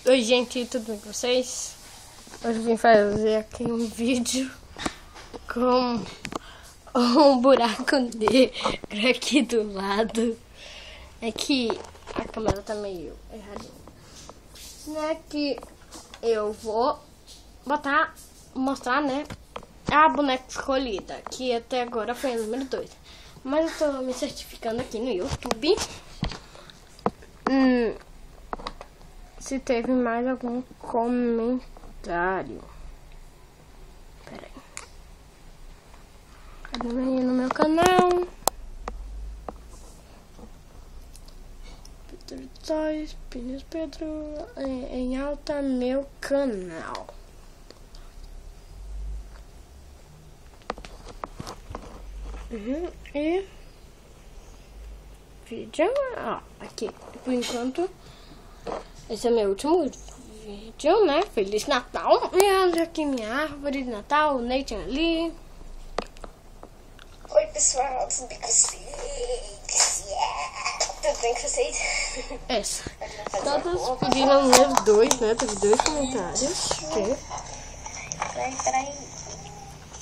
Oi gente, tudo bem com vocês? Hoje eu vim fazer aqui um vídeo com um buraco negro aqui do lado. É que a câmera tá meio erradinha. É que eu vou mostrar, né, a boneca escolhida, que até agora foi a número 2. Mas eu tô me certificando aqui no YouTube. Se teve mais algum comentário. Pera aí. Cadê aí no meu canal? Pedro Toys, Pines Pedro, em alta meu canal. E vídeo, aqui, por enquanto, esse é meu último vídeo, né? Feliz Natal! E olha aqui minha árvore de Natal, o Nathan ali. Oi pessoal, tudo bem com vocês? Tudo bem com vocês? Essa. Todos pediram número 2, né? Teve 2 comentários. Peraí.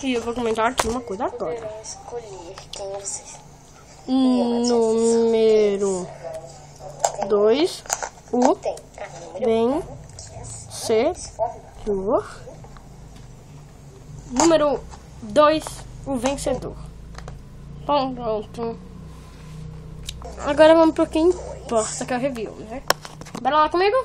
E eu vou comentar aqui uma coisa agora. Eu escolher quem é vocês. Número 2, o Tem número vencedor. Número 2, o vencedor. Bom, pronto. Agora vamos pro que importa, que é o review, né? Bora lá comigo?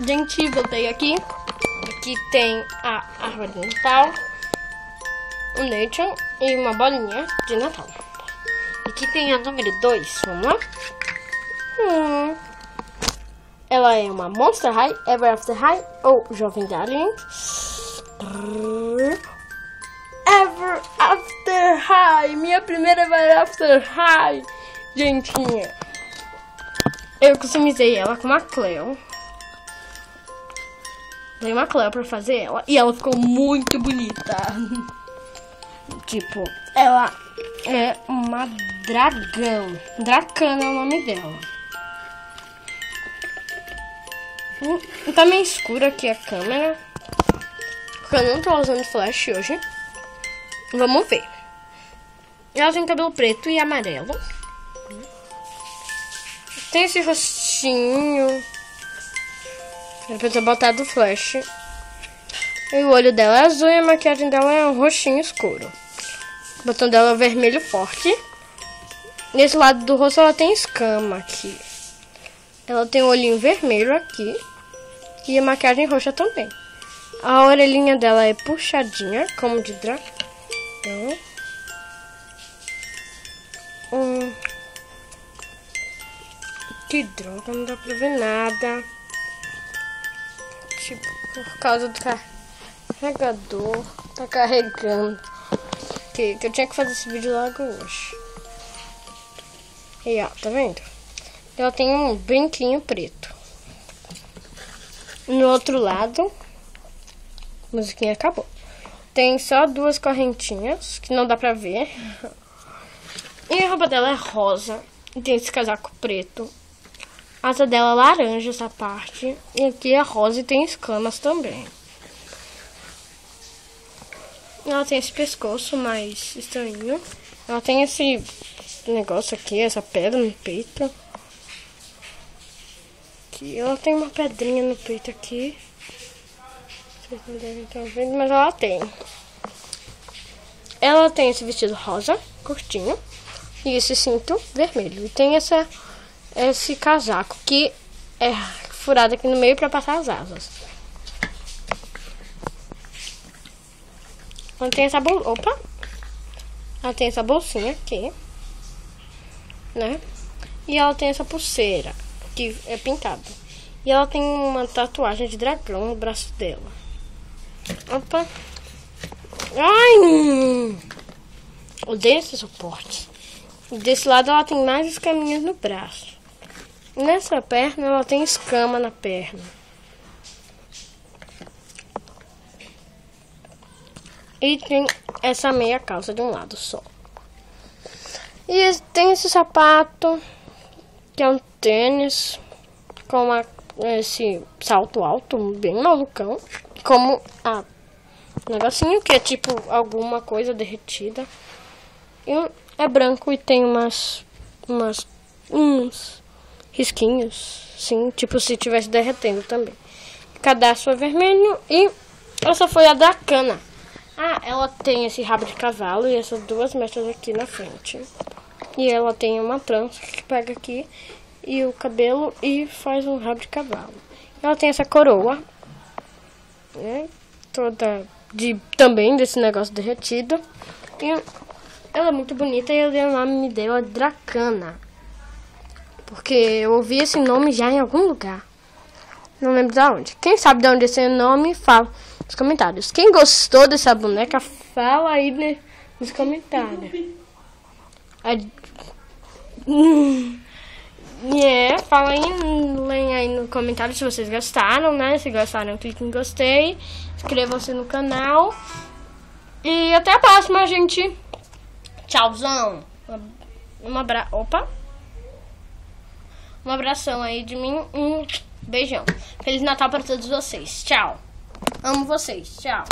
Gente, voltei aqui. Aqui tem a árvore de Natal, o Nathan e uma bolinha de Natal. Aqui tem a número 2, vamos lá? Ela é uma Monster High, Ever After High ou Jovem Alien. Ever After High, minha primeira Ever After High. Gentinha, eu customizei ela com uma Cleo. Dei uma Cleo pra fazer ela e ela ficou muito bonita. Tipo, ela é uma dragão. Dracana é o nome dela. Tá meio escuro aqui a câmera, porque eu não tô usando flash hoje. Vamos ver. Ela tem cabelo preto e amarelo. Tem esse rostinho. Depois eu botar do flash. E o olho dela é azul e a maquiagem dela é um roxinho escuro. O botão dela é vermelho forte. Nesse lado do rosto ela tem escama aqui. Ela tem um olhinho vermelho aqui. E a maquiagem roxa também. A orelhinha dela é puxadinha, como de dragão. Que droga, não dá pra ver nada. Tipo, por causa do carregador. Tá carregando. Que eu tinha que fazer esse vídeo logo hoje. E ó, tá vendo? Ela tem um brinquinho preto. No outro lado, a musiquinha acabou. Tem só 2 correntinhas, que não dá pra ver. E a roupa dela é rosa. E tem esse casaco preto. A asa dela é laranja, essa parte. E aqui é rosa e tem escamas também. Ela tem esse pescoço mais estranho. Ela tem esse negócio aqui, essa pedra no peito. Aqui, ela tem uma pedrinha no peito aqui. Vocês não devem estar vendo, mas ela tem. Ela tem esse vestido rosa, curtinho. E esse cinto vermelho. E tem esse casaco que é furado aqui no meio para passar as asas. Ela tem essa ela tem essa bolsinha aqui, né? E ela tem essa pulseira que é pintada. E ela tem uma tatuagem de dragão no braço dela. Opa! Ai! Odeio esse suporte. E desse lado ela tem mais escaminhas no braço. Nessa perna ela tem escama na perna. E tem essa meia calça de um lado só. E tem esse sapato, que é um tênis, com esse salto alto, bem malucão. Como um negocinho que é tipo alguma coisa derretida. E é branco e tem uns risquinhos, sim, tipo se estivesse derretendo também. O cadastro é vermelho e essa foi a da cana. Ela tem esse rabo de cavalo e essas duas mechas aqui na frente. E ela tem uma trança que pega aqui e o cabelo e faz um rabo de cavalo. Ela tem essa coroa, né, toda também desse negócio derretido. E ela é muito bonita e eu dei o nome dela Dracana. Porque eu ouvi esse nome já em algum lugar. Não lembro de onde. Quem sabe de onde esse nome, fala nos comentários. Quem gostou dessa boneca, fala aí nos comentários. Fala aí no comentário se vocês gostaram, né? Se gostaram, clique em gostei. Inscrevam-se no canal. E até a próxima, gente. Tchauzão. Um abração aí de mim. Beijão. Feliz Natal para todos vocês. Tchau. Amo vocês. Tchau.